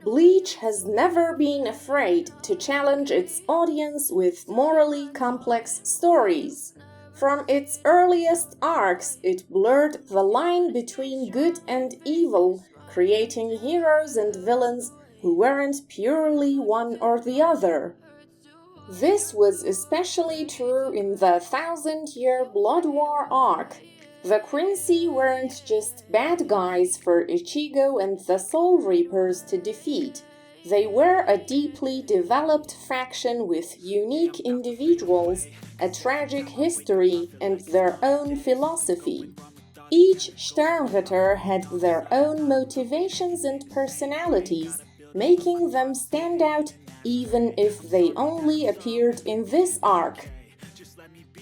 Bleach has never been afraid to challenge its audience with morally complex stories. From its earliest arcs, it blurred the line between good and evil, creating heroes and villains who weren't purely one or the other. This was especially true in the Thousand-Year Blood War arc. The Quincy weren't just bad guys for Ichigo and the Soul Reapers to defeat. They were a deeply developed faction with unique individuals, a tragic history, and their own philosophy. Each Sternritter had their own motivations and personalities, making them stand out even if they only appeared in this arc.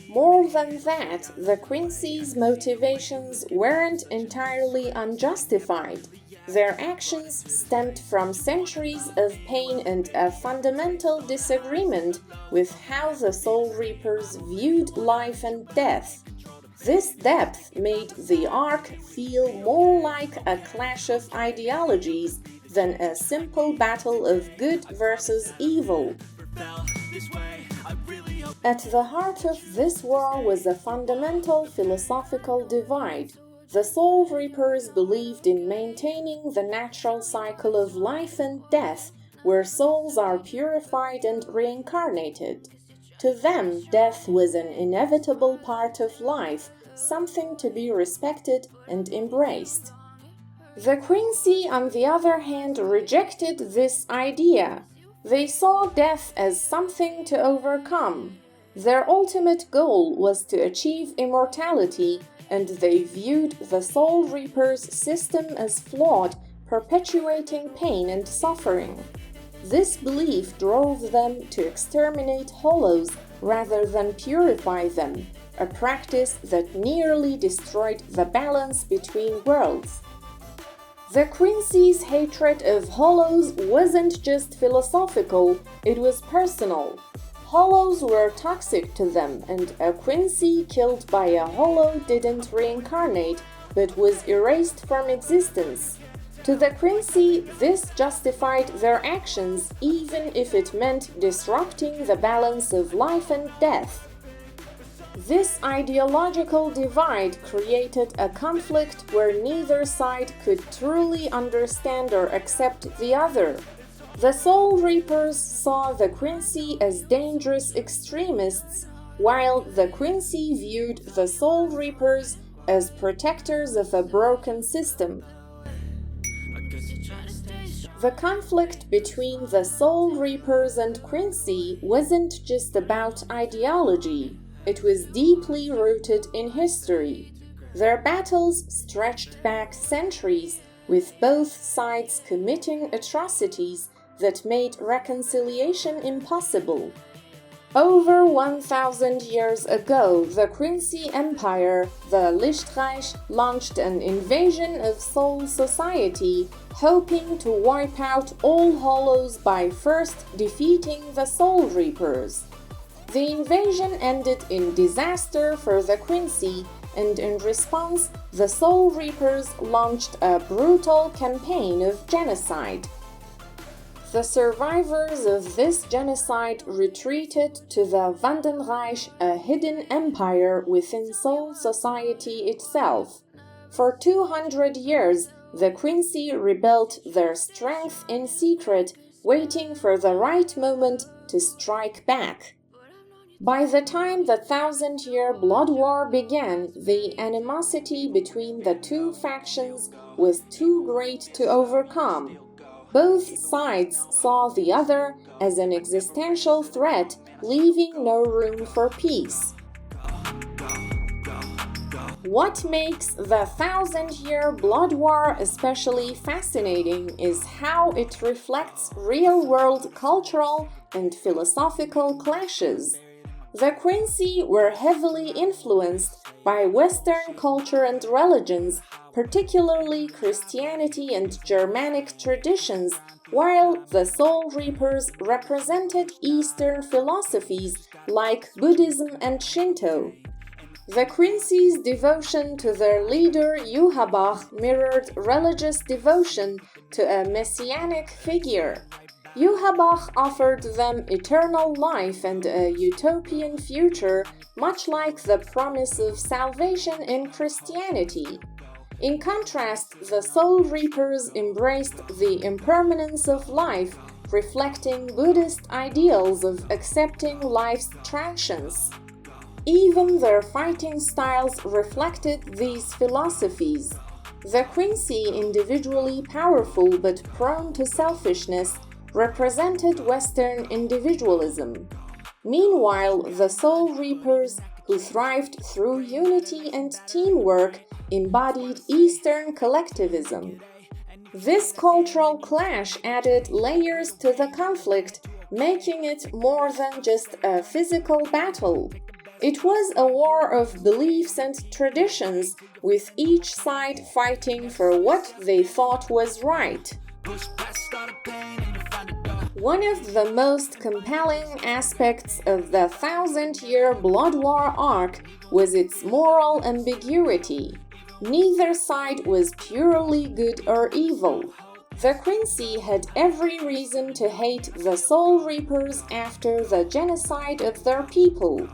More than that, the Quincy's motivations weren't entirely unjustified. Their actions stemmed from centuries of pain and a fundamental disagreement with how the Soul Reapers viewed life and death. This depth made the arc feel more like a clash of ideologies than a simple battle of good versus evil. At the heart of this war was a fundamental philosophical divide. The Soul Reapers believed in maintaining the natural cycle of life and death, where souls are purified and reincarnated. To them, death was an inevitable part of life, something to be respected and embraced. The Quincy, on the other hand, rejected this idea. They saw death as something to overcome. Their ultimate goal was to achieve immortality, and they viewed the Soul Reapers' system as flawed, perpetuating pain and suffering. This belief drove them to exterminate hollows rather than purify them, a practice that nearly destroyed the balance between worlds. The Quincy's hatred of hollows wasn't just philosophical, it was personal. Hollows were toxic to them, and a Quincy killed by a hollow didn't reincarnate, but was erased from existence. To the Quincy, this justified their actions, even if it meant disrupting the balance of life and death. This ideological divide created a conflict where neither side could truly understand or accept the other. The Soul Reapers saw the Quincy as dangerous extremists, while the Quincy viewed the Soul Reapers as protectors of a broken system. The conflict between the Soul Reapers and Quincy wasn't just about ideology. It was deeply rooted in history. Their battles stretched back centuries, with both sides committing atrocities that made reconciliation impossible. Over 1,000 years ago, the Quincy Empire, the Lichtreich, launched an invasion of Soul Society, hoping to wipe out all hollows by first defeating the Soul Reapers. The invasion ended in disaster for the Quincy, and in response, the Soul Reapers launched a brutal campaign of genocide. The survivors of this genocide retreated to the Wandenreich, a hidden empire within Soul Society itself. For 200 years, the Quincy rebuilt their strength in secret, waiting for the right moment to strike back. By the time the Thousand-Year Blood War began, the animosity between the two factions was too great to overcome. Both sides saw the other as an existential threat, leaving no room for peace. What makes the Thousand-Year Blood War especially fascinating is how it reflects real-world cultural and philosophical clashes. The Quincy were heavily influenced by Western culture and religions, particularly Christianity and Germanic traditions, while the Soul Reapers represented Eastern philosophies like Buddhism and Shinto. The Quincy's devotion to their leader Yuhabach mirrored religious devotion, to a messianic figure. Yuhabach offered them eternal life and a utopian future, much like the promise of salvation in Christianity. In contrast, the Soul Reapers embraced the impermanence of life, reflecting Buddhist ideals of accepting life's transience. Even their fighting styles reflected these philosophies. The Quincy, individually powerful but prone to selfishness, represented Western individualism. Meanwhile, the Soul Reapers, who thrived through unity and teamwork, embodied Eastern collectivism. This cultural clash added layers to the conflict, making it more than just a physical battle. It was a war of beliefs and traditions, with each side fighting for what they thought was right. One of the most compelling aspects of the 1,000-year Blood War arc was its moral ambiguity. Neither side was purely good or evil. The Quincy had every reason to hate the Soul Reapers after the genocide of their people.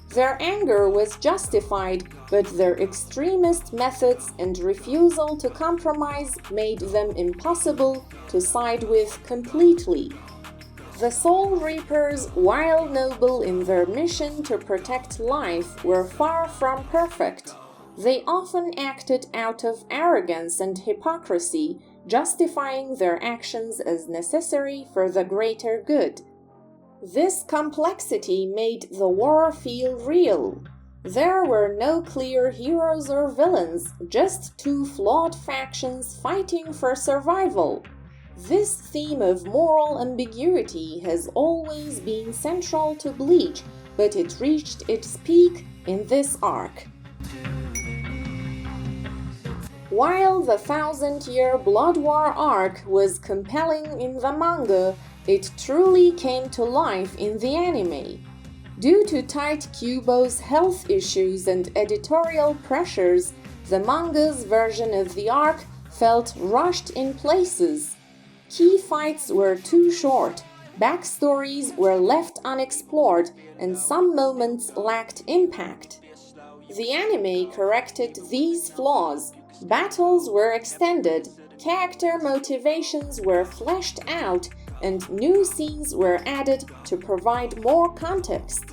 Their anger was justified, but their extremist methods and refusal to compromise made them impossible to side with completely. The Soul Reapers, while noble in their mission to protect life, were far from perfect. They often acted out of arrogance and hypocrisy, justifying their actions as necessary for the greater good. This complexity made the war feel real. There were no clear heroes or villains, just two flawed factions fighting for survival. This theme of moral ambiguity has always been central to Bleach, but it reached its peak in this arc. While the 1,000-year Blood War arc was compelling in the manga, it truly came to life in the anime. Due to Tite Kubo's health issues and editorial pressures, the manga's version of the arc felt rushed in places. Key fights were too short, backstories were left unexplored, and some moments lacked impact. The anime corrected these flaws. Battles were extended, character motivations were fleshed out, and new scenes were added to provide more context.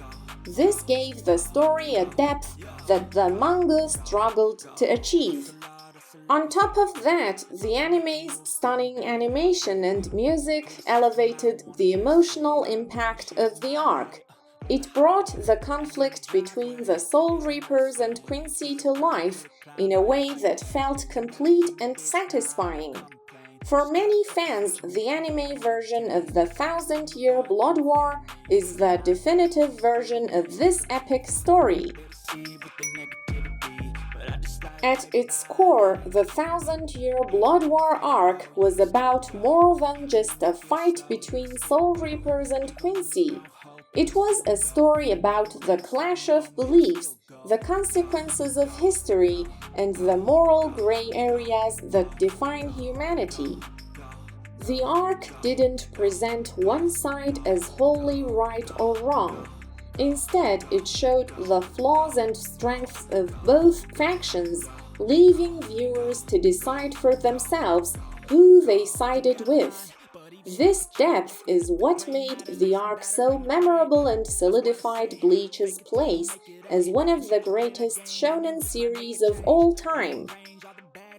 This gave the story a depth that the manga struggled to achieve. On top of that, the anime's stunning animation and music elevated the emotional impact of the arc. It brought the conflict between the Soul Reapers and Quincy to life in a way that felt complete and satisfying. For many fans, the anime version of the 1,000-year Blood War is the definitive version of this epic story. At its core, the 1,000-year Blood War arc was about more than just a fight between Soul Reapers and Quincy. It was a story about the clash of beliefs, the consequences of history, and the moral gray areas that define humanity. The arc didn't present one side as wholly right or wrong. Instead, it showed the flaws and strengths of both factions, leaving viewers to decide for themselves who they sided with. This depth is what made the arc so memorable and solidified Bleach's place as one of the greatest shonen series of all time.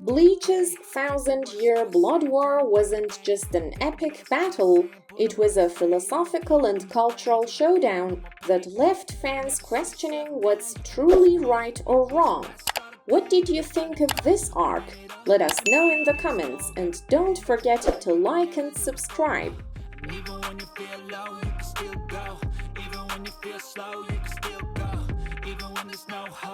Bleach's 1,000-year Blood War wasn't just an epic battle, it was a philosophical and cultural showdown that left fans questioning what's truly right or wrong. What did you think of this arc? Let us know in the comments, and don't forget to like and subscribe. Even when you feel low, you can still go. Even when you feel slow, you can still go. Even when there's no hope.